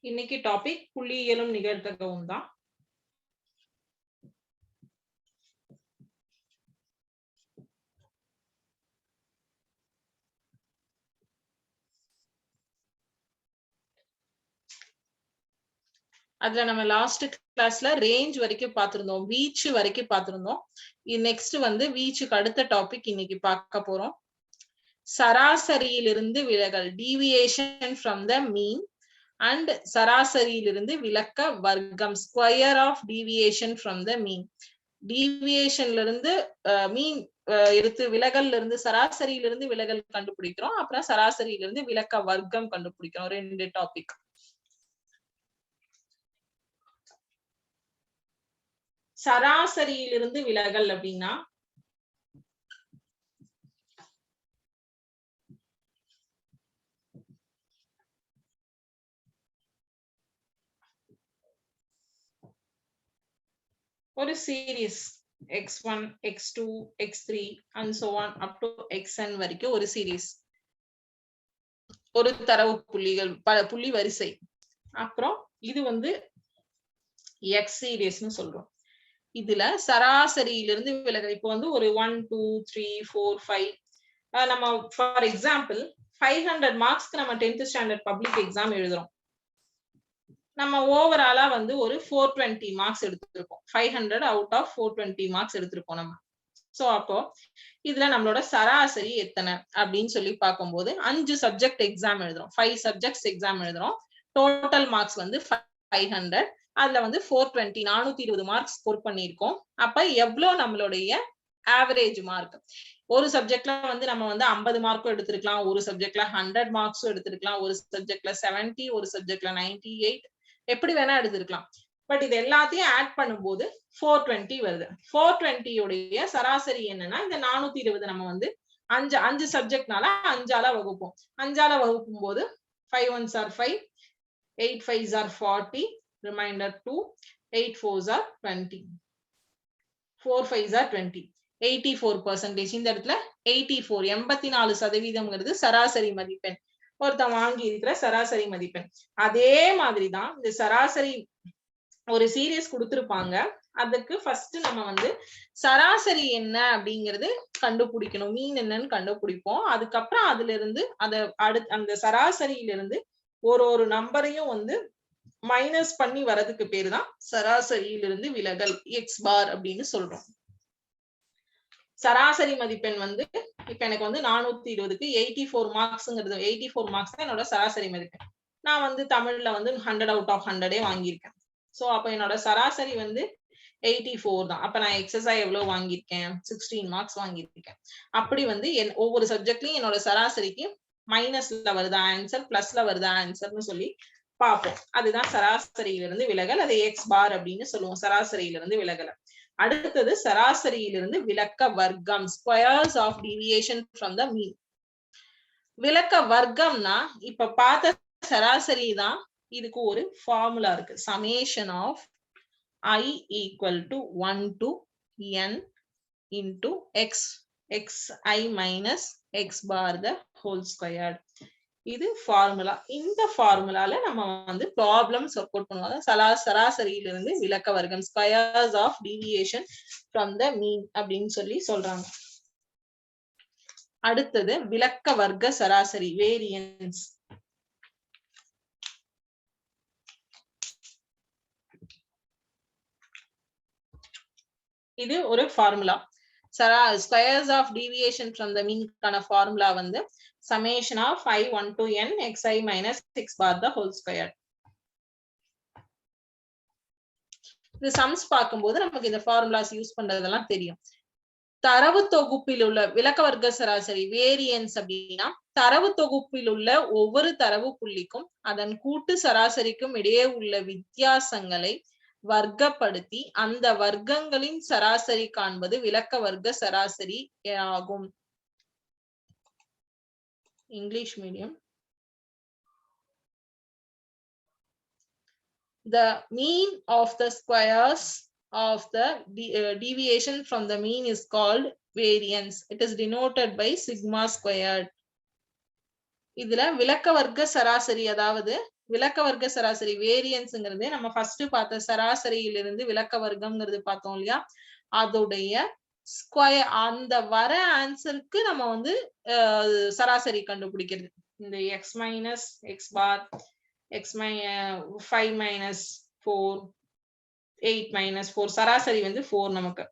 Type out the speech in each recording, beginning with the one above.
இன்னைக்கு டாபிக் புள்ளியியலும் நிகழ்தகவும் தான். அதுல நம்ம லாஸ்ட் கிளாஸ்ல ரேஞ்ச் வரைக்கும் பார்த்திருந்தோம், வீச்சு வரைக்கும் பார்த்திருந்தோம். நெக்ஸ்ட் வந்து வீச்சுக்கு அடுத்த டாபிக் இன்னைக்கு பார்க்க போறோம். சராசரியிலிருந்து விலகல், deviation from the mean and சராசரியிலிருந்து விலக்க வர்க்கம், square of deviation from the mean. டீவியேஷன்ல இருந்து மீன் எடுத்து விலகல்ல இருந்து சராசரியிலிருந்து விலகல் கண்டுபிடிக்கிறோம், அப்புறம் சராசரியிலிருந்து விலக்க வர்க்கம் கண்டுபிடிக்கிறோம். ரெண்டு டாபிக். சராசரியிலிருந்து விலகல் அப்படின்னா ஒரு series x1 x2 x3 and so on up to xn வரைக்கும் ஒரு சீரீஸ், ஒரு தரவு புள்ளிகள், பல புள்ளி வரிசை. அப்புறம் இது வந்து x சீரீஸ்னு சொல்றோம். இதுல சராசரியிலிருந்து விலகல் இப்போ வந்து ஒரு 1 2 3 4 5 நம்ம ஃபார் எக்ஸாம்பிள் 500 மார்க்ஸ்க்கு நம்ம 10th ஸ்டாண்டர்ட் பப்ளிக் எக்ஸாம் எழுதுறோம். நம்ம ஓவராலா வந்து ஒரு 420 மார்க்ஸ் எடுத்திருக்கோம். 500 அவுட் ஆஃப் 420 மார்க்ஸ் எடுத்திருக்கோம் நம்ம. சோ அப்போ இதுல நம்மளோட சராசரி எத்தனை அப்படின்னு சொல்லி பார்க்கும்போது 5 சப்ஜெக்ட் எக்ஸாம் எழுதுறோம், 5 சப்ஜெக்ட்ஸ் எக்ஸாம் எழுதுறோம். டோட்டல் மார்க்ஸ் வந்து 500. அதுல வந்து 420 420 மார்க்ஸ் ஸ்கோர் பண்ணியிருக்கோம். அப்ப எவ்வளவு நம்மளுடைய ஆவரேஜ் மார்க்? ஒரு சப்ஜெக்ட்ல வந்து நம்ம வந்து 50 மார்க்கும் எடுத்திருக்கலாம், ஒரு சப்ஜெக்ட்ல 100 மார்க்ஸும் எடுத்திருக்கலாம், ஒரு சப்ஜெக்ட்ல 70, ஒரு சப்ஜெக்ட்ல 98, எப்படி வேணா எடுத்திருக்கலாம். பட் இது எல்லாத்தையும் ஆட் பண்ணும்போது 420 வருது. 420 உடைய சராசரி என்னன்னா இந்த 420 நம்ம வந்து 5 சப்ஜெக்ட்னால 5ஆல வகுப்போம். 5ஆல வகுக்கும் போது 5 1s are 5, 8 5s are 40, remainder 2, 8 4s are 20, 4 5s are 20, 84%. இந்த இடத்துல 84 84% சராசரி மதிப்பெண், ஒருத்தன் வாங்கி இருக்கிற சராசரி மதிப்பெண். அதே மாதிரிதான் இந்த சராசரி ஒரு சீரியஸ் கொடுத்திருப்பாங்க. அதுக்கு ஃபர்ஸ்ட் நம்ம வந்து சராசரி என்ன அப்படிங்கறது கண்டுபிடிக்கணும், மீன் என்னன்னு கண்டுபிடிப்போம். அதுக்கப்புறம் அதுல இருந்து அந்த சராசரியிலிருந்து ஒரு நம்பரையும் வந்து மைனஸ் பண்ணி வரதுக்கு பேரு தான் சராசரியிலிருந்து விலகல், எக்ஸ் பார் அப்படின்னு சொல்றோம். சராசரி மதிப்பெண் வந்து இப்ப எனக்கு வந்து 420க்கு 84 மார்க்ஸ்ங்கிறது, 84 மார்க்ஸ் தான் என்னோட சராசரி மதிப்பெண். நான் வந்து தமிழ்ல வந்து 100 அவுட் ஆஃப் 100 வாங்கியிருக்கேன். சோ அப்ப என்னோட சராசரி வந்து 84 தான். அப்ப நான் எக்ஸஸா எவ்வளவு வாங்கியிருக்கேன்? 16 மார்க்ஸ் வாங்கியிருக்கேன். அப்படி வந்து ஒவ்வொரு சப்ஜெக்ட்லயும் என்னோட சராசரிக்கு மைனஸ்ல வருதா ஆன்சர், பிளஸ்ல வருதா ஆன்சர்னு சொல்லி பார்ப்போம். அதுதான் சராசரியிலிருந்து விலகல். அதை எக்ஸ் பார் அப்படின்னு சொல்லுவோம், சராசரியிலிருந்து விலகல். அடுத்தது சராசரியிலிருந்து விலக்க வர்க்கம், squares of deviation from the mean. விலக்க வர்க்கம்னா இப்ப பார்த்த சராசரி தான். இதுக்கு ஒரு ஃபார்முலா இருக்கு, summation of I equal to 1 to n into xi minus x bar the whole squared. இது ஃபார்முலா. இந்த ஃபார்முலால நம்ம வந்து ப்ராப்ளம்ஸ் ஒர்க் அவுட் பண்ணுவோம். சராசரியிலிருந்து விலக்க வர்க்கம், squares of deviation from the mean அப்படின்னு சொல்லி சொல்றாங்க. அடுத்தது விலக்க வர்க்க சராசரி, வேரியன்ஸ். இது ஒரு formula. Squares of deviation from the mean கான ஃபார்முலா வந்து summation of I 1 to n xi minus x bar the whole square. இந்த சம்ஸ் பார்க்கும்போது நமக்கு இந்த ஃபார்முலாஸ் யூஸ் பண்றதெல்லாம் தெரியும். தரவு தொகுப்பில் உள்ள விலக்க வர்க்க சராசரி, வேரியன்ஸ் அப்படின்னா தரவு தொகுப்பில் உள்ள ஒவ்வொரு தரவு புள்ளிக்கும் அதன் கூட்டு சராசரிக்கும் இடையே உள்ள வித்தியாசங்களை வர்க்கப்படுத்தி அந்த வர்க்கங்களின் சராசரி காண்பது விலக்க வர்க்க சராசரி ஆகும். English medium. The mean of the squares of the deviation from the mean is called variance. It is denoted by sigma squared. இதுல விலக்க வர்க்க சராசரி, அதாவது விலக்க வர்க்க சராசரி வேரியன்ஸ்ங்கிறது நம்ம ஃபர்ஸ்ட் பார்த்த சராசரியிலிருந்து விலக்க வர்க்கம்ங்கிறது பார்த்தோம் இல்லையா, அதோடைய ஸ்கொயர் அந்த வர ஆன்சருக்கு நம்ம வந்து சராசரி கண்டுபிடிக்கிறது. இந்த எக்ஸ் மைனஸ் எக்ஸ் பார் எக்ஸ் 5 மைனஸ் 4 8 மைனஸ் 4 சராசரி வந்து 4 நமக்கு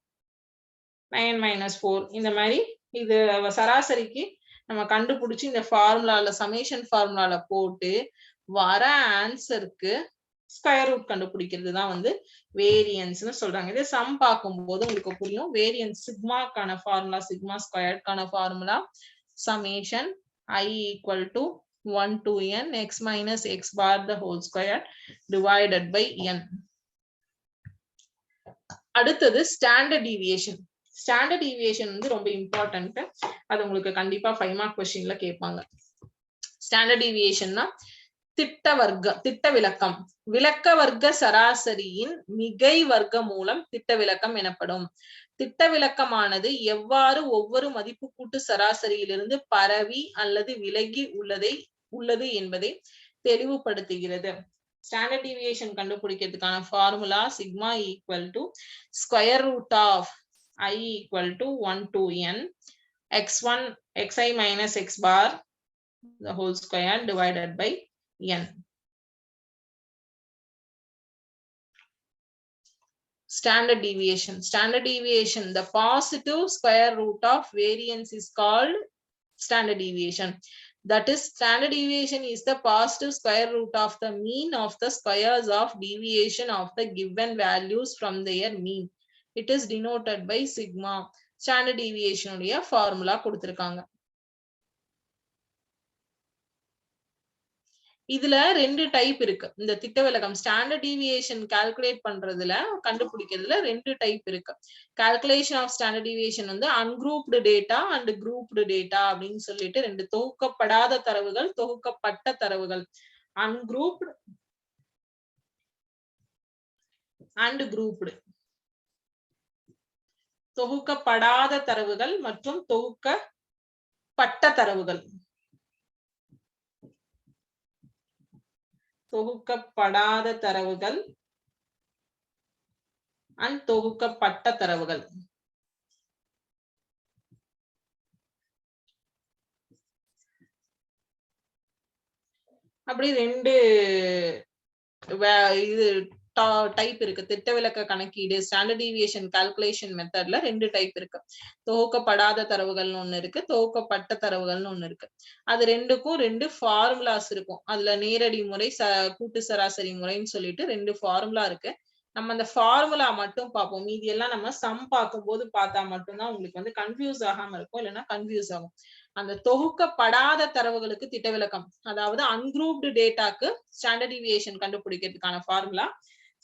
9 மைனஸ் 4 இந்த மாதிரி இது சராசரிக்கு நம்ம கண்டுபிடிச்சு இந்த ஃபார்முலால சமேஷன் ஃபார்முலால போட்டு வர ஆன்சருக்கு ஸ்கொயர் ரூட் கண்டுபிடிக்கிறது தான் வந்து வேரியன்ஸ்னு சொல்றாங்க. இதே சம் பார்க்கும்போது உங்களுக்கு புரியும். வேரியன்ஸ் சிக்மாக்கான ஃபார்முலா சிக்மா ஸ்கொயர்க்கான formula summation I equal to 1 to n x minus x bar the whole square divided by n. அடுத்தது ஸ்டாண்டர்ட் டீவியேஷன். ஸ்டாண்டர்ட் டீவியேஷன் வந்து ரொம்ப இம்பார்ட்டன்ட். அது உங்களுக்கு கண்டிப்பா 5 மார்க் क्वेश्चनல கேட்பாங்க. ஸ்டாண்டர்ட் டீவியேஷன்னா திட்ட விலக்கம். விலக்க வர்க்க சராசரியின் மிகை வர்க்க மூலம் திட்ட விலக்கம் எனப்படும். திட்ட விலக்கமானது எவ்வாறு ஒவ்வொரு மதிப்பு கூட்டு சராசரியிலிருந்து பரவி அல்லது விலகி உள்ளது என்பதை தெளிவுபடுத்துகிறது. ஸ்டாண்டர்ட் டீவியேஷன் கண்டுபிடிக்கிறதுக்கான formula sigma equal to square root of I equal to 1 to n x1 xi minus x bar the whole square divided by n. Standard deviation. Standard deviation, the positive square root of variance is called standard deviation. That is, standard deviation is the positive square root of the mean of the squares of deviation of the given values from their mean. It is denoted by sigma. Standard deviation உடைய formula கொடுத்திருக்காங்க. இதுல ரெண்டு type இருக்கு. இந்த திட்ட விலக்கம் standard deviation calculate பண்றதுல கண்டுபிடிக்கிறதுல ரெண்டு டைப் இருக்கு. கால்குலேஷன் ஆஃப் ஸ்டாண்டர்ட் டீவியேஷன் வந்து ungrouped data and grouped data அப்படின்னு சொல்லிட்டு ரெண்டு தொகுக்கப்படாத தரவுகள், தொகுக்கப்பட்ட தரவுகள். Ungrouped and grouped. தொகுக்கப்படாத தரவுகள் மற்றும் தொகுக்கப்பட்ட தரவுகள். தொகுக்கப்படாத தரவுகள் அண்ட் தொகுக்கப்பட்ட தரவுகள். அப்படி ரெண்டு இது டைப் இருக்கு. திட்ட விலக்க கணக்கீடு ஸ்டாண்டர்ட் டீவியேஷன் கால்குலேஷன் மெத்தட்ல ரெண்டு டைப் இருக்கு. தொகுக்கப்படாத தரவுகள்னு ஒண்ணு இருக்கு, தொகுக்கப்பட்ட தரவுகள்னு ஒண்ணு இருக்கு. அது ரெண்டுக்கும் ரெண்டு ஃபார்முலாஸ் இருக்கும். அதுல நேரடி முறை, கூட்டு சராசரி முறைன்னு சொல்லிட்டு ரெண்டு ஃபார்முலா இருக்கு. நம்ம அந்த ஃபார்முலா மட்டும் பார்ப்போம். மீதி எல்லாம் நம்ம சம் பார்க்கும்போது பார்த்தா மட்டும்தான் உங்களுக்கு வந்து கன்ஃபியூஸ் ஆகாம இருக்கும், இல்லைன்னா கன்ஃபியூஸ் ஆகும். அந்த தொகுக்கப்படாத தரவுகளுக்கு திட்ட விலக்கம், அதாவது அன்குரூப்டு டேட்டாக்கு ஸ்டாண்டர்ட் டீவியேஷன் கண்டுபிடிக்கிறதுக்கான formula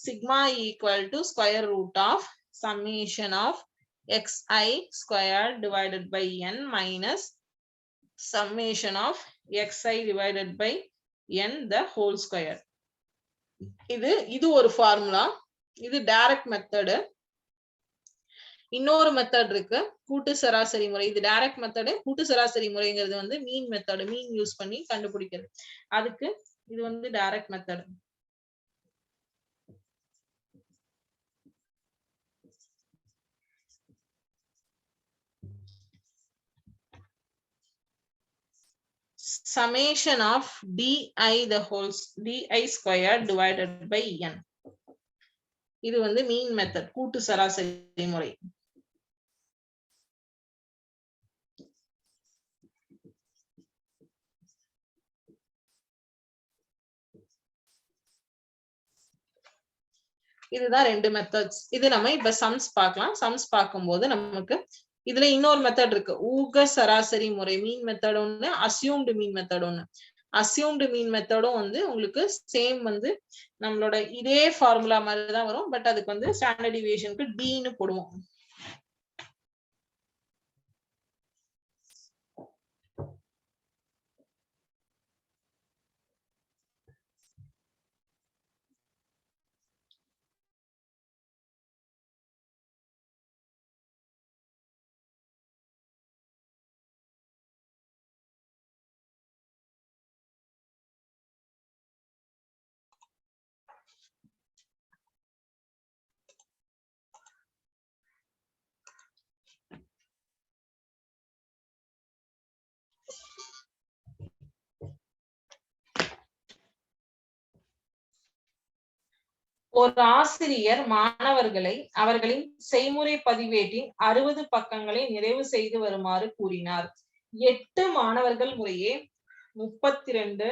sigma equal to square root of summation of xi square divided by n minus summation of xi divided by n the whole square. இது ஒரு ஃபார்முலா. இது டைரக்ட் மெத்தட். இன்னொரு மெத்தட் இருக்கு, கூட்டு சராசரி முறை. இது டைரக்ட் மெத்தட். கூட்டு சராசரி முறைங்கிறது வந்து மீன் மெத்தட், மீன் யூஸ் பண்ணி கண்டுபிடிக்கிறது. அதுக்கு இது வந்து direct method. summation of di the whole di square divided by n. இது வந்து மீன் மெத்தட், கூட்டு சராசரி முறை. இதுதான் ரெண்டு மெத்தட்ஸ். இது நம்ம இப்ப சம்ஸ் பார்க்கலாம். சம்ஸ் பார்க்கும்போது நமக்கு இதுல இன்னொரு மெத்தட் இருக்கு, ஊக சராசரி முறை. மீன் மெத்தட் ஒண்ணு, அசியூம்டு மீன் மெத்தட் ஒண்ணு. அசியூம்டு மீன் மெத்தடும் வந்து உங்களுக்கு சேம் வந்து நம்மளோட இதே ஃபார்முலா மாதிரி தான் வரும். பட் அதுக்கு வந்து ஸ்டாண்டர்ட் டீவியேஷனுக்கு டின்னு போடுவோம். ஒரு ஆசிரியர் மாணவர்களை அவர்களின் செய்முறை பதிவேட்டின் 60 பக்கங்களை நிறைவு செய்து வருமாறு கூறினார். 8 மாணவர்கள் முறையே 32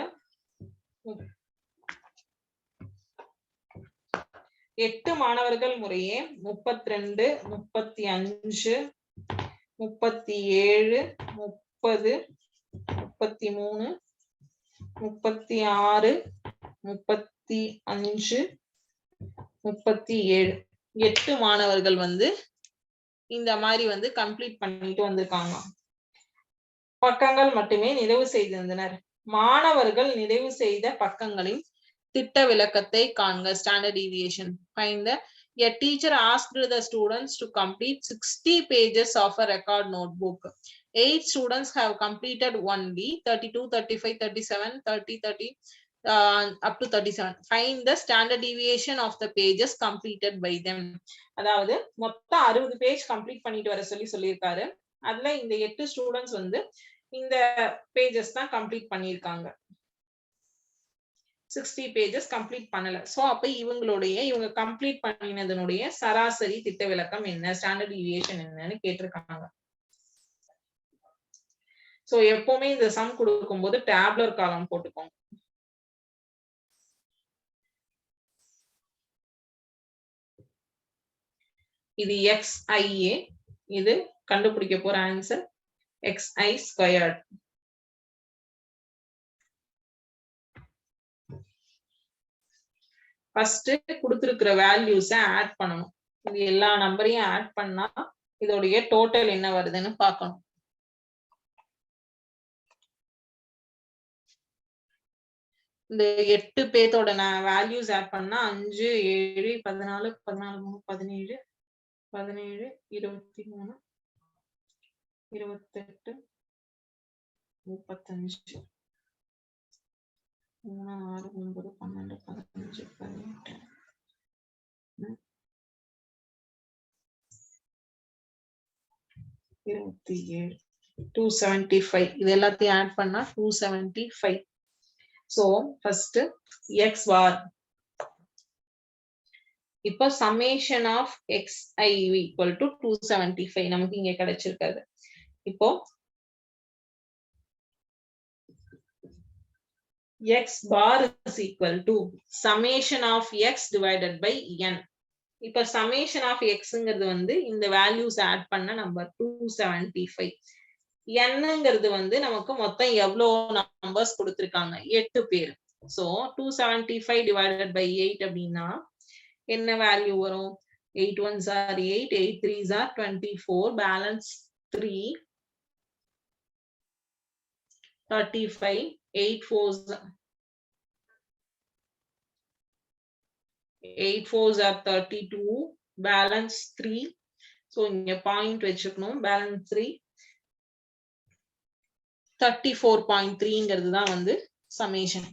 8 மாணவர்கள் முறையே 32 35 37 30 33 36 35 37 8 மாணவர்கள் வந்து இந்த மாதிரி வந்து கம்ப்ளீட் பண்ணிட்டு வந்திருக்காங்க. பக்கங்கள் மட்டுமே நிறைவு செய்திருந்தனர். மாணவர்கள் நிறைவு செய்த பக்கங்களின் திட்ட விளக்கத்தை காண்க. Standard deviation. Find the a teacher asked the students to complete 60 pages of a record notebook. 8 students have completed only 32, 35, 37, 30, 30 up to 37. Find the standard deviation of the pages completed by them. அதாவது மொத்தம் 60 page complete பண்ணிட்டு வர சொல்லியிருக்காரு. அதுல இந்த 8 students வந்து இந்த pages தான் கம்ப்ளீட் பண்ணியிருக்காங்க. 60 பேஜஸ் கம்ப்ளீட் பண்ணல. சோ அப்ப இவங்க கம்ப்ளீட் பண்ணினதனுடைய சராசரி திட்ட விளக்கம் என்ன, ஸ்டாண்டர்ட் டீவியேஷன் என்னன்னு கேட்டிருக்காங்க. சோ எப்பவுமே இந்த சம் கொடுக்கும்போது டேப்லர் காலம் போட்டுக்கோங்க. இது xia, இது கண்டுபிடிக்க போற ஆன்சர் xi ஸ்கொயர்ட். ஃபர்ஸ்ட் கொடுத்திருக்கிற வேல்யூஸை ஆட் பண்ணணும். இது எல்லா நம்பரையும் ஆட் பண்ணா இதோடைய டோட்டல் என்ன வருதுன்னு பார்க்கணும். இந்த 8 பேத்தோட வேல்யூஸ் ஆட் பண்ணா 5 7 14 14 3 17 17 23 28 35 3 6 9 12 15 18 27 275 இது எல்லாத்தையும் ஆட் பண்ணா 275. So first x bar. இப்போ summation of xi equal to 275 நமக்கு இங்க கிடைச்சிருக்காது. இப்போ x bar is equal to summation of x divided by n. இப்போ summation of xங்கிறது வந்து இந்த values ஆட் பண்ண நம்பர் 275. nங்கிறது வந்து நமக்கு மொத்தம் எவ்வளவு நம்பர்ஸ் கொடுத்திருக்காங்க, 8 பேர். சோ 275 divided by 8 அப்படின்னா என்ன வேல்யூ வரும்? 8 1s are 8, 8 3s are 24, balance 3 35, 8 4s are 32, balance 3. so இங்க பாயிண்ட் வச்சுக்கணும், balance 3 34.3ங்கிறது தான் வந்து சமேஷன்.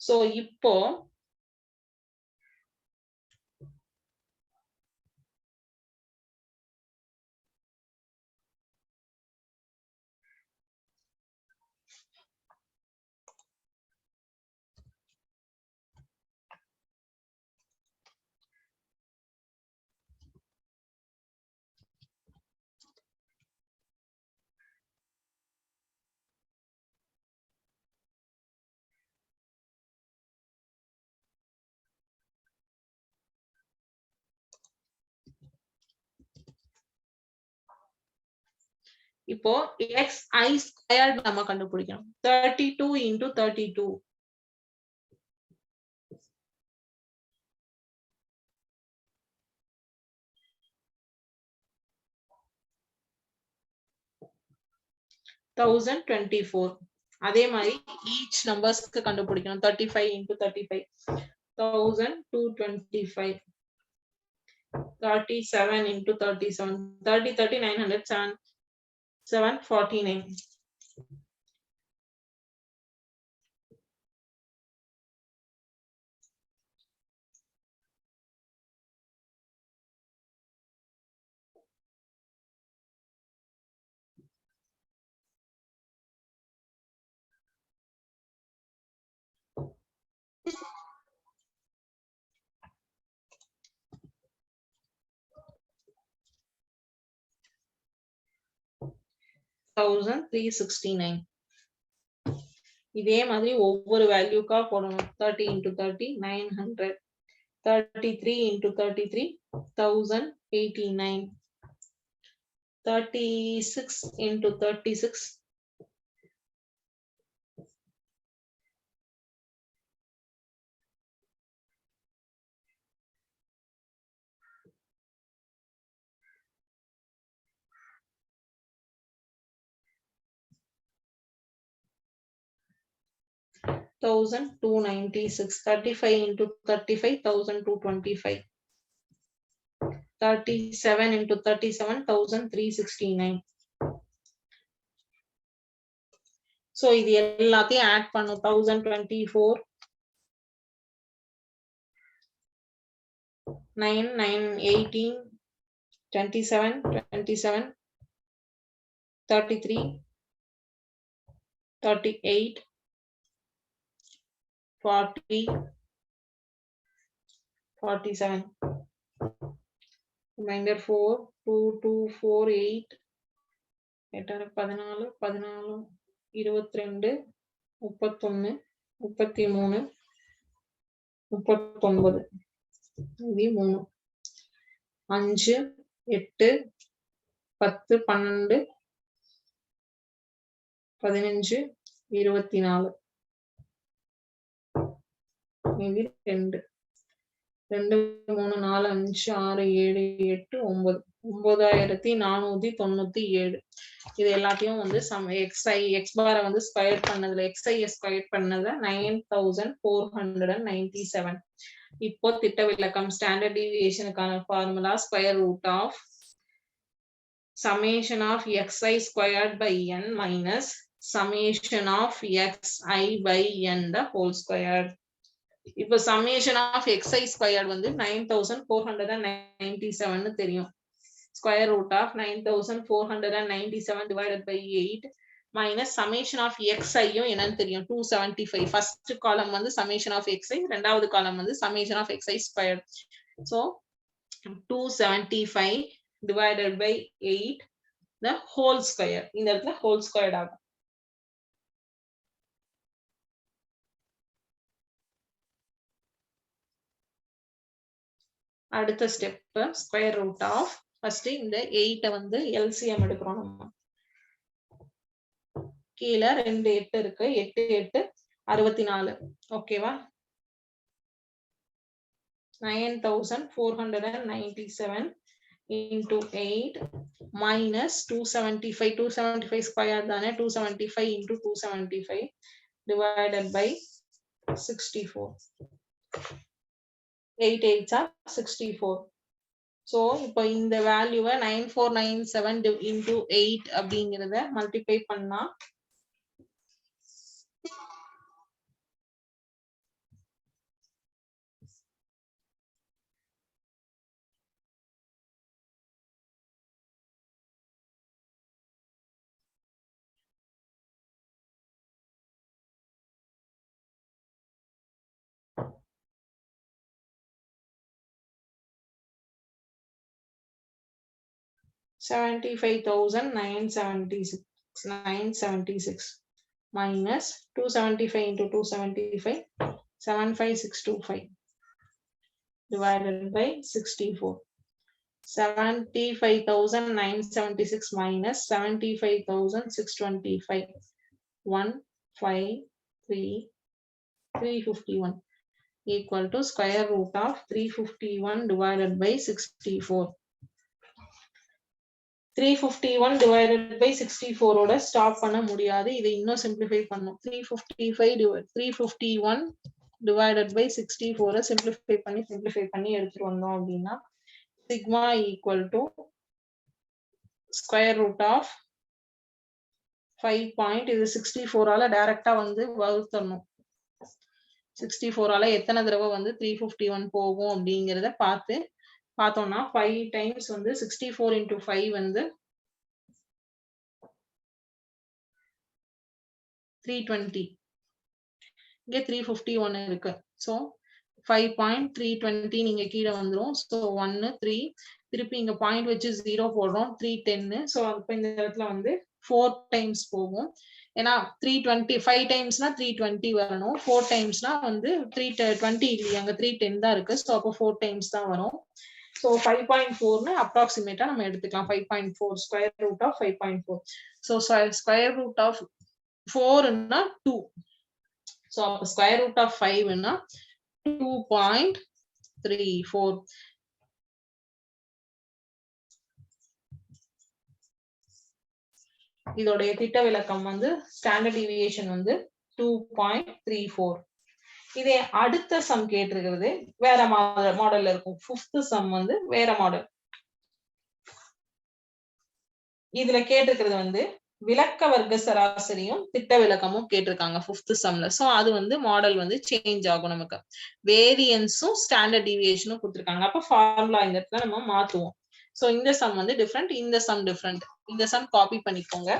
சோ இப்போ இப்போ xi ஸ்கொயர்ட் நம்ம கண்டுபிடிக்கணும். 32 into 32 1024. அதே மாதிரி each நம்பர்ஸ்க்கு கண்டுபிடிக்கணும். 35 into 35 1225. 37 into 37 30 30 900 749. 1369. இதே மாதிரி ஒவ்வொரு வேல்யூக்கா போடணும். 30 into 30 900, 33 into 33 1089, 36 into 36 1296, 35 into 35 1225, 37 into 37 1369. So இது எல்லாத்தையும் ஆட் பண்ணும். 1024 9 9 18 27 27 33 38 40 47. Remainder 4 2 2 4 8 14 14 22 31 33 39 இது 3 5 8 10 12 15 24 இது 2 2 3 4 5 6 7 8 9 9497. இது எல்லாத்தையும் வந்து x பாரை வந்து ஸ்கொயர் பண்ணதுல xi ஸ்கொயர் பண்ணதுல 9497. இப்போ திட்ட விலக்கம் ஸ்டாண்டர்ட் டீவியேஷனுக்கான formula square root of summation of xi squared by n minus summation of xi by n the whole squared. இப்போ summation of xi squared வந்து 9497 தெரியும். Square root of 9497 divided by 8 minus summation of xi யும் என்னன்னு தெரியும் 275. First column வந்து summation of xi, ரெண்டாவது column வந்து summation of xi squared. So 275 divided by 8 the whole square. இந்த இடத்துல whole squared ஆகும். அடுத்த step square root of first இந்த 8 வந்து LCM எடுக்கிறோம். நம்ம கீழே 2 8 இருக்கு. 8 8 64. ஓகேவா? 9497 into 8 minus 275. 275 square தானே. 275 into 275 divided by 64. 8 8s are 64. So இப்போ இந்த வேல்யூவை 9497 into 8 அப்படிங்கிறத மல்டிப்ளை பண்ணா $75,976 minus 275 into 275 75625 divided by 64. 75,976 minus 75,625 153,351 equal to square root of 351 divided by 64. 351 divided by 64 ஓட ஸ்டாப் பண்ண முடியாது. இதை இன்னும் சிம்பிளிஃபை பண்ணும். 351 divided by 64 சிம்பிளிஃபை பண்ணி எடுத்துட்டு வந்தோம் அப்படின்னா sigma equal to square root of 5 point. இது 64 ஆல டைரக்டா வந்து வகுத்தரணும். 64 ஆல எத்தனை தடவை வந்து 351 போகும் அப்படிங்கறத பார்த்தோம்னா 5 டைம்ஸ் வந்து 64 into 5 வந்து 320. இங்க 351 இருக்கு. So 5.320 நீங்க கீழே வந்துரும். So 1 3 திருப்பி இங்க பாயிண்ட் வச்சு 0 போடுறோம். 310. So அப்ப இந்த இடத்துல வந்து 4 டைம்ஸ் போகும். ஏன்னா 320 5 டைம்ஸ்னா 320 வரணும். 4 டைம்ஸ்னா வந்து 320 இல்லையா, அங்க 310 தான் இருக்கு. ஸோ அப்போ 4 டைம்ஸ் தான் வரும். ஸோ 5.4ன்னு அப்ராக்சிமேட்டா நம்ம எடுத்துக்கலாம். 5.4 square root of 5.4. So square root of 4ன்னா 2. ஸோ அப்போ ஸ்கொயர் ரூட் ஆஃப் 5ன்னா 2.34. இதோடைய திட்ட விலக்கம் வந்து ஸ்டாண்டர்ட் டிவியேஷன் வந்து 2.34. இதே அடுத்த சம் கேட்டிருக்கிறது வேற மாடல்ல இருக்கும். 5th சம் வந்து வேற மாடல். இதுல கேட்டிருக்கிறது வந்து விலக்க வர்க்க சராசரியும் திட்ட விலக்கமும் கேட்டிருக்காங்க 5th சம்ல. சோ அது வந்து மாடல் வந்து சேஞ்ச் ஆகும். நமக்கு வேரியன்ஸும் ஸ்டாண்டர்ட் டிவியேஷனும் கொடுத்திருக்காங்க. அப்ப ஃபார்முலா இந்த இடத்துல நம்ம மாத்துவோம். சோ இந்த சம் வந்து டிஃபரெண்ட், இந்த சம் டிஃபரெண்ட். இந்த சம் காப்பி பண்ணிக்கோங்க.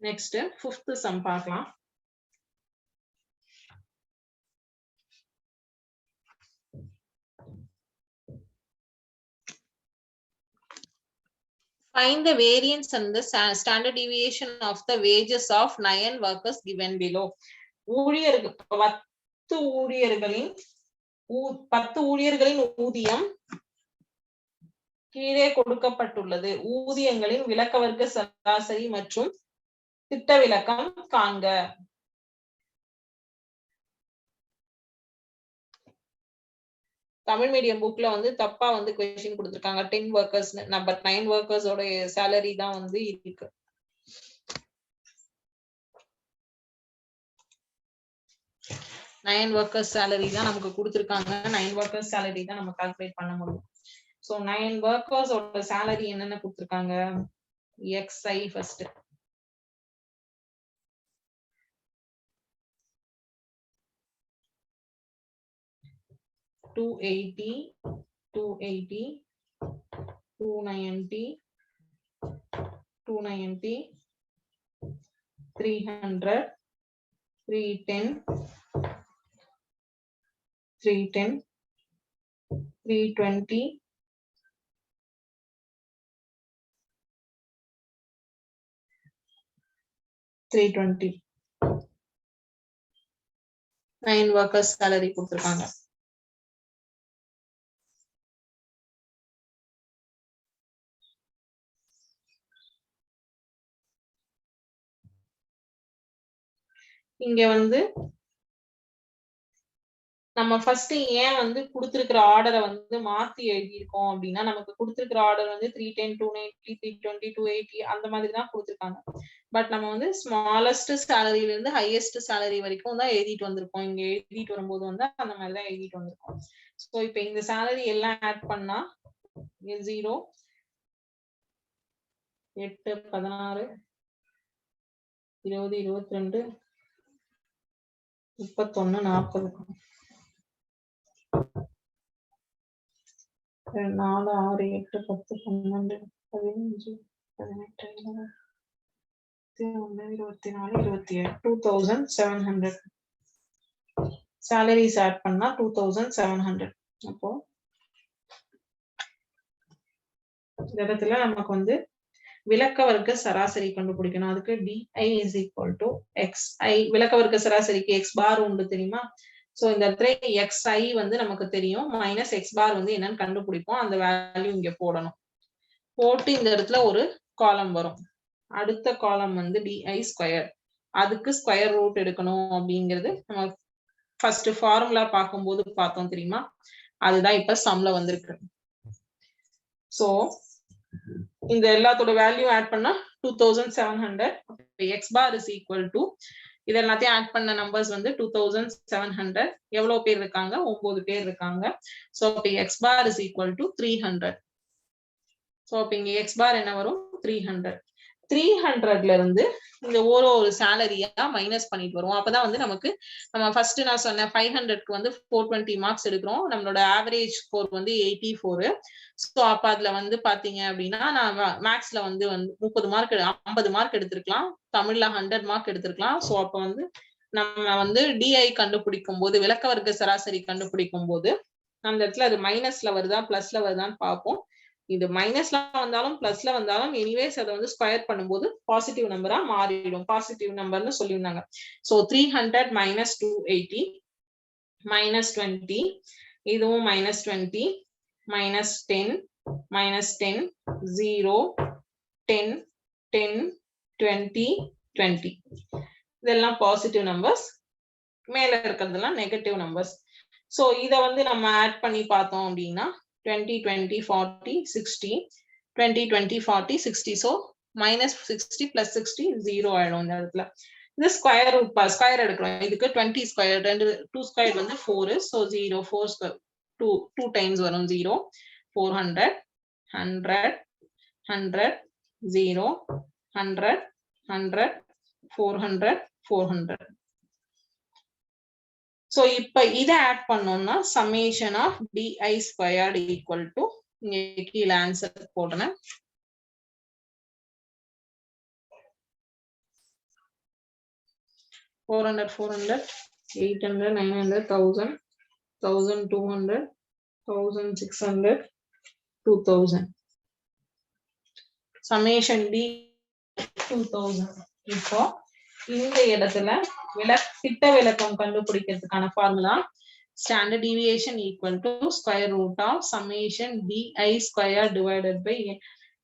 நெக்ஸ்ட் 5th சம் பார்க்கலாம். Find the variance and the standard deviation of the wages of 9 workers given below. ஊழியர்கள் 10 ஊழியர்களின் ஊதியம் கீழே கொடுக்கப்பட்டுள்ளது. ஊதியங்களின் விலக்க வர்க்க சராசரி மற்றும் திட்ட விலக்கம் காண்க. தமிழ் மீடியம் புக்ல வந்து தப்பா வந்து क्वेश्चन கொடுத்திருக்காங்க. 10 workers பட் 9 workers ஓட salary தான் வந்து இருக்கு. நைன் workers salary தான் நமக்கு கொடுத்திருக்காங்க. 9 workers salary தான் நம்ம கால்குலேட் பண்ண முடியும். சோ 9 workers ஓட salary என்னென்ன கொடுத்திருக்காங்க? xi first. $280, $290, $300, $310, $320, $320. 9 workers salary கொடுத்திருக்காங்க. இங்க வந்து நம்ம ஃபர்ஸ்ட் ஏன் வந்து கொடுத்திருக்கிற ஆர்டரை வந்து மாத்தி எழுதியிருக்கோம் அப்படின்னா, நமக்கு கொடுத்திருக்கிற ஆர்டர் வந்து 310, 290, 320, 280 அந்த மாதிரி தான் கொடுத்திருக்காங்க. பட் நம்ம வந்து ஸ்மாலஸ்ட் சேலரியில இருந்து ஹையஸ்ட் சேலரி வரைக்கும் தான் எழுதிட்டு வந்திருக்கோம். இங்க எழுதிட்டு வரும்போது வந்து அந்த மாதிரி தான் எழுதிட்டு வந்திருக்கோம். ஸோ இப்ப இந்த சேலரி எல்லாம் ஆட் பண்ணா 0, 8, 16, 20, 22, 31, 40, 4, 6, 8, 10, 12, 15, 18, 21, 24, 27, 2700 salaries add பண்ணா 2700. அப்போ இந்த இடத்துல நமக்கு வந்து விலக்க வர்க்க சராசரி கண்டுபிடிக்கணும். அதுக்கு DI is equal to XI. விலக்க வர்க்க சராசரிக்கு X bar உண்டு தெரியுமா? சோ இந்த இடத்துல XI வந்து நமக்கு தெரியும். மைனஸ் X bar வந்து என்னன்னு கண்டுபிடிப்போம். அந்த வேல்யூ இங்க போடணும். போட்டு இந்த இடத்துல ஒரு காலம் வரும். அடுத்த காலம் வந்து DI ஸ்கொயர். அதுக்கு ஸ்கொயர் ரூட் எடுக்கணும் அப்படிங்கிறது நம்ம ஃபர்ஸ்ட் ஃபார்முலா பார்க்கும்போது பார்த்தோம் தெரியுமா? அதுதான் இப்ப சம்ல வந்திருக்கு. சோ இந்த எல்லாத்தோட வேல்யூ ஆட் பண்ணா 2700. X bar is equal to இது எல்லாத்தையும் ஆட் பண்ண நம்பர்ஸ் வந்து 2700. எவ்வளவு பேர் இருக்காங்க? 9 பேர் இருக்காங்க. சோ இப்ப X bar is equal to 300. So இப்ப இங்க X bar என்ன வரும்? 300. 300ல இருந்து இந்த ஒரு சேலரியா மைனஸ் பண்ணிட்டு வருவோம். அப்பதான் வந்து நமக்கு நம்ம ஃபர்ஸ்ட் நான் சொன்ன 500க்கு வந்து 420 மார்க்ஸ் எடுக்கிறோம். நம்மளோட ஆவரேஜ் ஸ்கோர் வந்து 84. ஸோ அப்ப அதுல வந்து பாத்தீங்க அப்படின்னா நான் மேக்ஸ்ல வந்து 30 மார்க் 50 மார்க் எடுத்திருக்கலாம், தமிழ்ல 100 மார்க் எடுத்திருக்கலாம். ஸோ அப்ப வந்து நம்ம வந்து டிஐ கண்டுபிடிக்கும் போது விளக்க வர்க்க சராசரி கண்டுபிடிக்கும் போது அந்த இடத்துல அது மைனஸ்ல வருதா பிளஸ்ல வருதான்னு பார்ப்போம். இது மைனஸ்ல வந்தாலும் பிளஸ்ல வந்தாலும் எனிவேஸ் அதை வந்து ஸ்கொயர் பண்ணும்போது பாசிட்டிவ் நம்பரா மாறிடும். பாசிட்டிவ் நம்பர்னு சொல்லியிருந்தாங்க. ஸோ 300 மைனஸ் 280 மைனஸ் 20, இதுவும் மைனஸ் 20 மைனஸ் 10 மைனஸ் 10 0 10 10 20 20 இதெல்லாம் பாசிட்டிவ் நம்பர்ஸ், மேல இருக்கிறதெல்லாம் நெகட்டிவ் நம்பர்ஸ். சோ இத வந்து நம்ம ஆட் பண்ணி பார்த்தோம் அப்படின்னா 20 20 40 60 20 20 40 60. சோ minus 60 plus 60 0 ஆயிடும் இந்த இடத்துல. இது ஸ்கொயர் ரூட் ஸ்கொயர் எடுக்கிறோம். இதுக்கு 20 ஸ்கொயர் 2 ஸ்கொயர் வந்து 4. சோ 0 4 ஸ்கொயர் 2 டைம்ஸ் வரும் 0 400 100 100 0 100 100 400 400. So இப்ப இத ஆட் பண்ணோம்னா summation of di squared equal to இங்க கீழ ஆன்சர் போடுறேன். $400 400 800 900 1000 1200 1600 2000 summation d 2000. இப்போ இந்த இடத்துல திட்ட விலக்கம் கண்டுபிடிக்கிறதுக்கான formula standard deviation equal to square root of summation DI square divided by.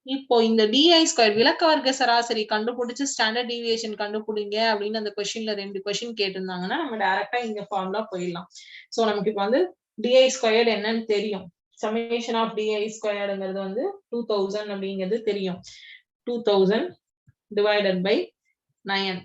இப்போ இந்த டிஐ ஸ்கொயர் விலக்க வர்க்க சராசரி கண்டுபிடிச்சு ஸ்டாண்டர்ட் டீவியேஷன் கண்டுபிடிங்க அப்படின்னு அந்த கொஸ்டின்ல 2 கொஸ்டின் கேட்டிருந்தாங்கன்னா நம்ம டைரக்டா இந்த ஃபார்முலா போயிடலாம். சோ நமக்கு இப்போ வந்து டிஐ ஸ்கொயர்ட் என்னன்னு தெரியும். சம்மேஷன் ஆஃப் டிஐ ஸ்கொயர்ங்கிறது வந்து 2000 அப்படிங்கிறது தெரியும். 2000 divided by 9.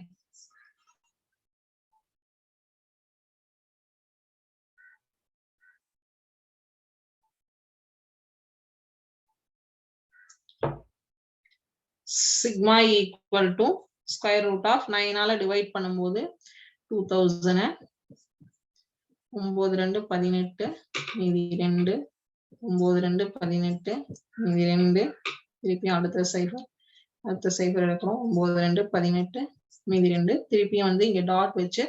Sigma equal to square root of 9 ஆல divide பண்ணும்போது 2000 9 2 18 மீதி 2 9 2 18 மீதி 2 திருப்பி அடுத்த சைஃபர் எடுக்கிறோம் 9 2 18 மீதி 2 திருப்பி வந்து இங்க டாட் வச்சு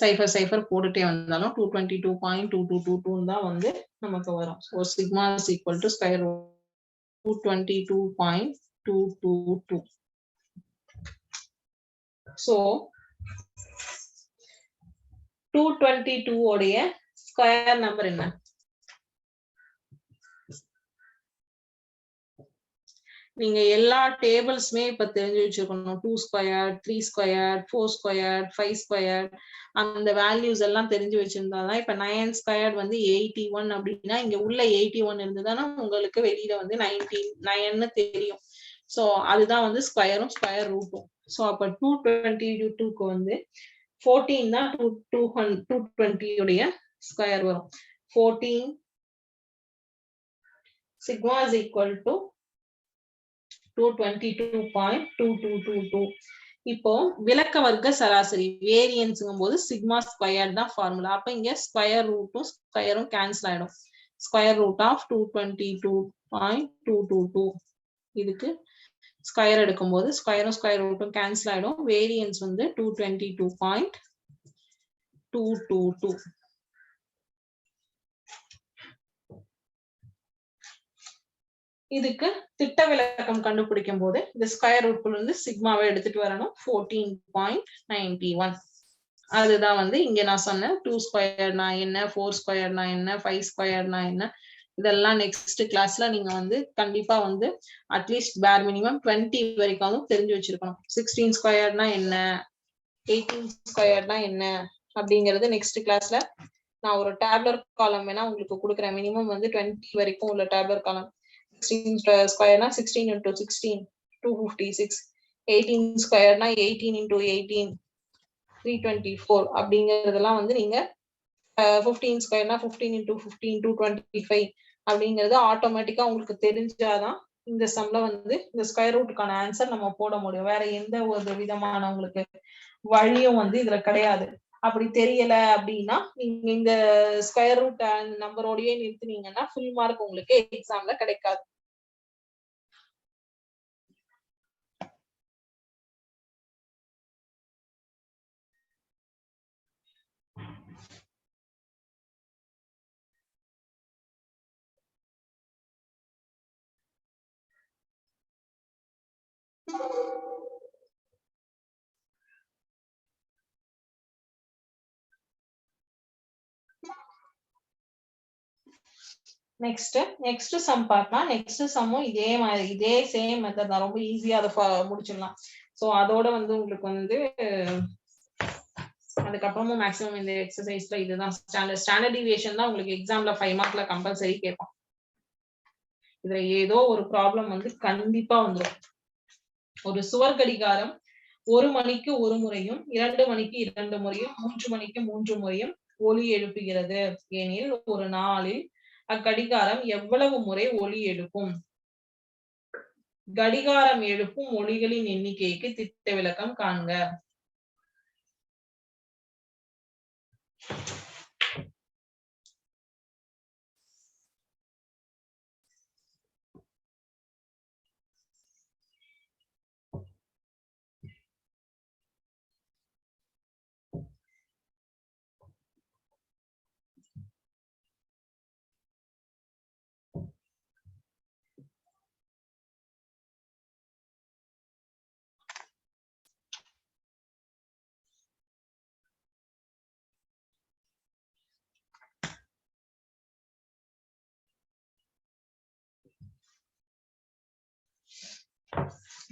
சைஃபர் போட்டுட்டே வந்தாலும் 222.2222 தான் வந்து நமக்கு வரும். So sigma is equal to square root 222.222. So 222 உடைய ஸ்கொயர் நம்பர் என்ன? நீங்க எல்லா டேபிள்ஸ்மே இப்ப தெரிஞ்சு வச்சிருக்கணும். 2 ஸ்கொயர் 3 ஸ்கொயர் 4 ஸ்கொயர் 5 ஸ்கொயர் அந்த வேல்யூஸ் எல்லாம் தெரிஞ்சு வச்சிருந்தாதான் இப்ப 9 ஸ்கொயர் வந்து 81 அப்படின்னா இங்க உள்ள 81 இருந்ததுன்னா உங்களுக்கு வெளியில வந்து 99 தெரியும். சோ அதுதான் வந்து ஸ்கொயரும் ஸ்கொயர் ரூட்டும். சோ அப்ப 222க்கு வந்து 14 தான் 220 உடைய ஸ்கொயர் வரும். 14 sigma is equal to 222.2222. இப்போ விலக்க வர்க்க சராசரி வேரியன்ஸ்ங்கும் போது சிக்மா ஸ்கொயர் தான் ஃபார்முலா. அப்ப இங்க ஸ்கொயர் ரூட்டும் ஸ்கொயரும் கேன்சல் ஆயிடும். ஸ்கொயர் ரூட் ஆஃப் 222.222 இதுக்கு ஸ்கொயர் எடுக்கும்போது ஸ்கொயரும் ஸ்கொயர் ரூட்டும் கேன்சல் ஆயிடும். வேரியன்ஸ் வந்து 222.222. இதுக்கு திட்ட விலக்கம் கண்டுபிடிக்கும் போது இந்த ஸ்கொயர் ரூட்ல இருந்து சிக்மாவை எடுத்துட்டு வரணும். 14.91. அதுதான் வந்து இங்க நான் சொன்னேன் 2 ஸ்கொயர்னா என்ன, 4 ஸ்கொயர்னா என்ன, 5 ஸ்கொயர்னா என்ன, இதெல்லாம் நெக்ஸ்ட் கிளாஸ்ல நீங்க வந்து கண்டிப்பா வந்து அட்லீஸ்ட் பேர் மினிமம் 20 வரைக்கும் தெரிஞ்சு வச்சிருக்கணும். 16 ஸ்கொயர்னா என்ன, 18 ஸ்கொயர்னா என்ன அப்படிங்கறது நெக்ஸ்ட் கிளாஸ்ல நான் ஒரு டேப்லர் காலம் வேணா உங்களுக்கு கொடுக்குறேன். மினிமம் வந்து 20 வரைக்கும் உள்ள டேப்லர் காலம். 16 ஸ்கொயர்னா 16 into 16 256. 18 ஸ்கொயர்னா 18 into 18 324 அப்படிங்கறதெல்லாம் வந்து நீங்க 15 ஸ்கொயர்னா 15 into 15 225 அப்படிங்கிறது ஆட்டோமேட்டிக்கா உங்களுக்கு தெரிஞ்சாதான் இந்த சம்ல வந்து இந்த ஸ்கொயர் ரூட்டுக்கான ஆன்சர் நம்ம போட முடியும். வேற எந்த ஒரு விதமான உங்களுக்கு வழியும் வந்து இதுல கிடையாது. அப்படி தெரியல அப்படின்னா நீங்க இந்த ஸ்கொயர் ரூட் நம்பரோடயே நிறுத்தினீங்கன்னா ஃபுல் மார்க் உங்களுக்கு எக்ஸாம்ல கிடைக்காது. நெக்ஸ்ட் சம் பார்க்கலாம். நெக்ஸ்ட் சம்மும் இதே சேம் மெத்தட் தான். ரொம்ப ஈஸியா அதை முடிச்சிடலாம். சோ அதோட வந்து உங்களுக்கு வந்து அதுக்கப்புறமும் மேக்ஸிமம் இந்த எக்ஸசைஸ்ல இதுதான் ஸ்டாண்டர்ட் டிவியேஷன் தான் உங்களுக்கு எக்ஸாம்ல 5 மார்க்ல கம்பல்சரி கேட்பான். இதுல ஏதோ ஒரு ப்ராப்ளம் வந்து கண்டிப்பா வந்துடும். ஒரு சுவர் கடிகாரம் 1 மணிக்கு 1 முறையும் 2 மணிக்கு 2 முறையும் 3 மணிக்கு 3 முறையும் ஒலி எழுப்புகிறது எனில் ஒரு நாளில் அக்கடிகாரம் எவ்வளவு முறை ஒலி எழுப்பும்? கடிகாரம் எழுப்பும் ஒலிகளின் எண்ணிக்கைக்கு திட்ட விளக்கம் காண்க.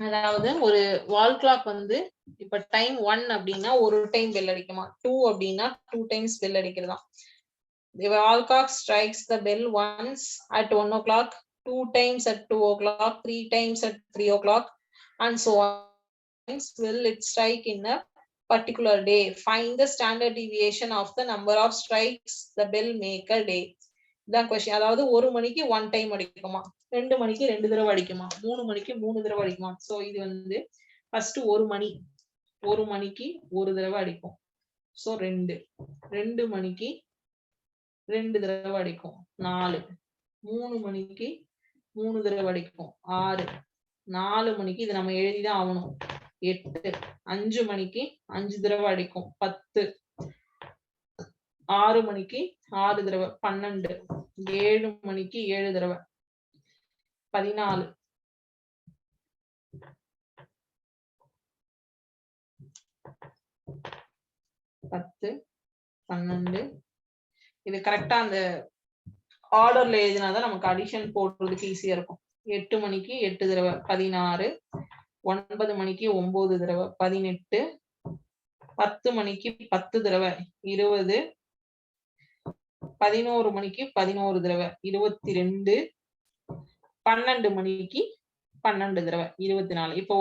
அதாவது ஒரு வால் கிளாக் வந்து இப்ப டைம் 1 அப்படின்னா ஒரு டைம் பெல் அடிக்குமா, 2 அப்படின்னா 2 டைம்ஸ் பெல் அடிக்கிறதா. The wall clock strikes the bell once at 1 o'clock, 2 times at 2 o'clock, 3 times at 3 o'clock, and so on. Will it strike in a particular day? Find the standard deviation of the number of strikes the bell make a day. இதான் question. அதாவது 1 மணிக்கு 1 time அடிக்குமா, 2 மணிக்கு 2 தடவை அடிக்குமா, 3 மணிக்கு 3 தடவை அடிக்குமா. So இது வந்து first 1 மணிக்கு 1 தடவை அடிக்கும். சோ 2 மணிக்கு 2 தடவை அடிக்கும் 4, 3 மணிக்கு 3 தடவை அடிக்கும் 6, 4 மணிக்கு இது நம்ம எழுதிதான் ஆகணும் 8, 5 மணிக்கு 5 தடவை அடிக்கும் 10, 6 மணிக்கு 6 தடவை 12, 7 மணிக்கு 7 தடவை 14, 10, 12. இது கரெக்டா அந்த ஆர்டர்ல எழுதினாதான் நமக்கு அடிஷன் போடுறதுக்கு ஈஸியா இருக்கும். 8 மணிக்கு 8 தடவை 16, 9 மணிக்கு 9 தடவை 18, 10 மணிக்கு 10 தடவை 20, 11 மணிக்கு 11 தடவை 22, 12 மணிக்கு 12 தடவை 24. இப்போ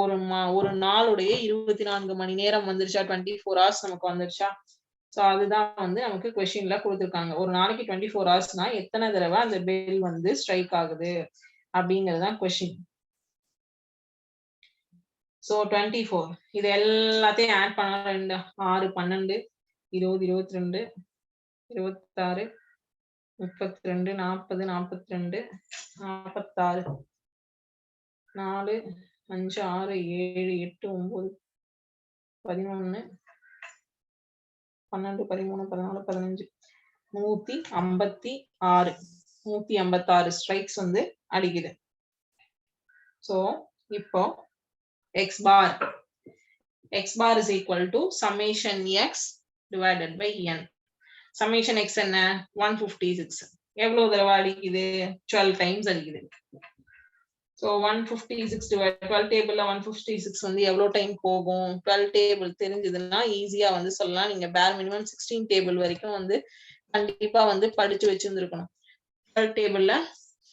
ஒரு நாளுடைய 24 மணி நேரம் வந்துருச்சா, 24 hours நமக்கு வந்துருச்சா. சோ அதுதான் வந்து நமக்கு கொஸ்டின்ல கொடுத்திருக்காங்க. ஒரு நாளைக்கு 24 ஹவர்ஸ்னா எத்தனை தடவை அந்த பெல் வந்து ஸ்ட்ரைக் ஆகுது அப்படிங்கறதுதான் கொஸ்டின். சோ 24 இது எல்லாத்தையும் ஆட் பண்ணா 2, 6, 12, 20, 22, 26, 32, 40, 42, 46, 4, 5, 6, 7, 8, 9, 11, 12, 13, 14, 15, 156 ஸ்ட்ரைக்ஸ் வந்து அடிக்குது. சோ இப்போ x bar is equal to summation x divided by n. summation x என்ன 156. எவ்வளவு தடவை அடிக்குது? 12 டைம்ஸ் அடிக்குது. So 156 divided 12 டேபிள்ல 156 வந்து எவ்வளவு டைம் போகும்? 12 டேபிள் தெரிஞ்சதுன்னா ஈஸியா வந்து சொல்லலாம். நீங்க பேர் மினிமம் 16 டேபிள் வரைக்கும் வந்து கண்டிப்பா வந்து படிச்சு வச்சிருந்திருக்கணும். 12 டேபிள்ல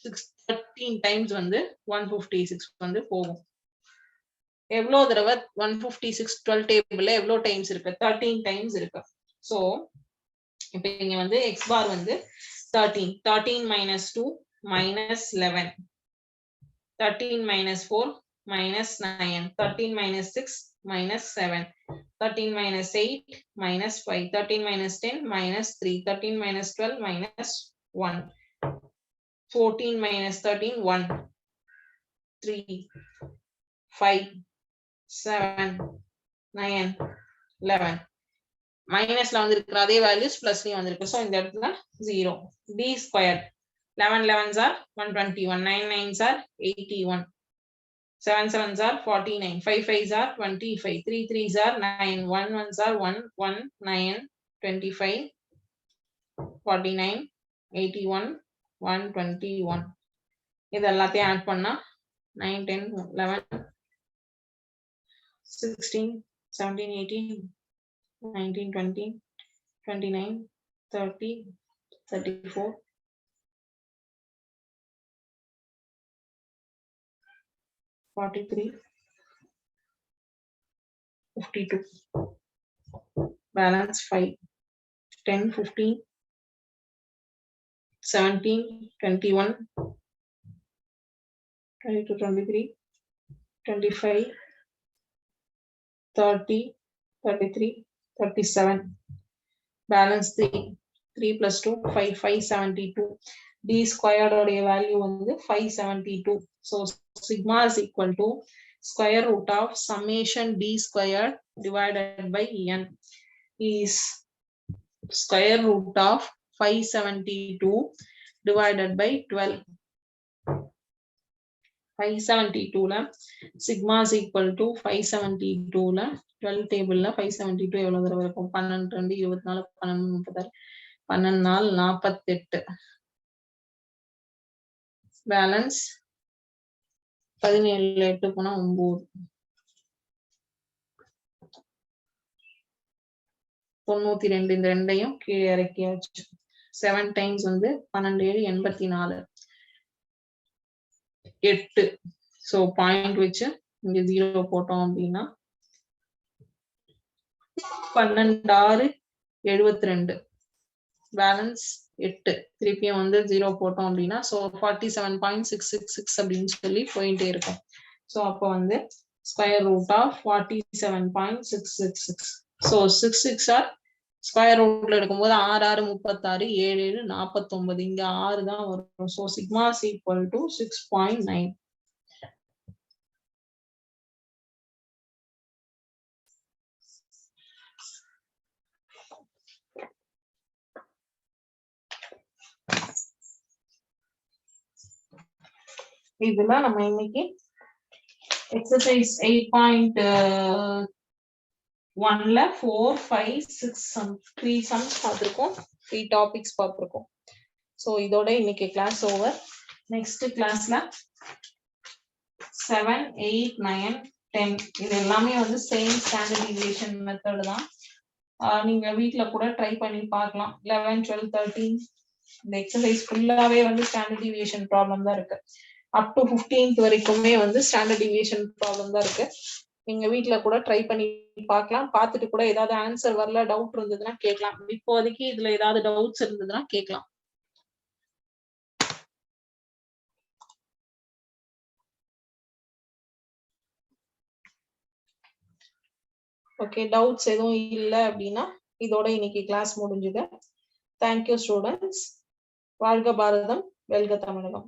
13 டைம்ஸ் வந்து 156 வந்து போகும். எவ்வளவு தடவை 156 12 டேபிள்ல எவ்வளவு டைம்ஸ் இருக்கு? 13 டைம்ஸ் இருக்கு. சோ இப்போ இங்க வந்து x பார் வந்து 13 minus 2 minus 11 13 minus 4 minus 9, 13 minus 6 minus 7, 13 minus 8 minus 5, 13 minus 10 minus 3, 13 minus 12 minus 1, 14 minus 13 1, 3, 5, 7, 9, 11. மைனஸ்ல வந்திருக்கிற அதே வேல்யூஸ் பிளஸ்லயும் வந்திருக்கு. ஸோ இந்த இடத்துல 0. d square 11 11s are 121, 9 9s are 81, 7 7s are 49, 5 5s are 25, 3 3s are 9, 1 1s are 1 1 9, 25, 49, 81, 121. இது எல்லாத்தையும் ஆட் பண்ணா 9 10 11 16 17 18 19 20 29 30 34 43 52. Balance 5 10 15 17 21 22 23 25 30 33 37. Balance 3 3 plus 2 5 572. d squared உடைய value வந்து 572. So sigma is equal to square root of summation d squared divided by n is square root of 572 divided by 12. 572 ல sigma is equal to 572 ல 12 table ல 572 எவ்வளவு தடவை இருக்கும்? 12 2 24 12 36 12 4 48. Balance 17 8 போனா 9. 92 இந்த ரெண்டையும் கீழே இறக்கியாச்சு. 7 times வந்து 12 7 84 8. ஸோ பாயிண்ட் வச்சு இங்க 0 போட்டோம் அப்படின்னா 12 6 72. பேலன்ஸ் 8. திருப்பியும் வந்து 0 போட்டோம் அப்படின்னா ஸோ 47.666 அப்படின்னு சொல்லி போயிட்டே இருக்கும். ஸோ அப்போ வந்து square root of 47.666. So 66 or square ரூட்ல எடுக்கும்போது 6 6 36 7 7 49. இங்க 6 தான் வரும். So sigma is equal to 6.9. இதுல நம்ம இன்னைக்கு எக்ஸசைஸ் 8.1ல 4 5 6 sum 3 sums பார்த்திருக்கோம். 3 டாபிக்ஸ் பார்த்திருக்கோம். சோ இதோட இன்னைக்கு கிளாஸ் ஓவர். நெக்ஸ்ட் கிளாஸ்ல 7 8 9 10 இது எல்லாமே வந்து சேம் ஸ்டாண்டர்ட் டிவியேஷன் மெத்தட் தான். நீங்க வீட்ல கூட ட்ரை பண்ணி பார்க்கலாம். 11 12 13 இந்த எக்ஸசைஸ் ஃபுல்லாவே வந்து ஸ்டாண்டர்ட் டிவியேஷன் ப்ராப்ளம் தான் இருக்கு. அப் டு 15th வரைக்குமே வந்து ஸ்டாண்டர்ட் டிவியேஷன் ப்ராப்ளம் தான் இருக்கு. நீங்க வீட்ல கூட ட்ரை பண்ணி பார்க்கலாம். பார்த்துட்டு கூட ஏதாவது ஆன்சர் வரல டவுட் இருந்ததுன்னா கேட்கலாம். இப்போதைக்கு இதுல ஏதாவது டவுட்ஸ் இருந்ததுன்னா கேட்கலாம். ஓகே, டவுட்ஸ் எதுவும் இல்லை அப்படின்னா இதோட இன்னைக்கு கிளாஸ் முடிஞ்சுது. Thank you students. வாழ்க பாரதம், வெல்க தமிழகம்.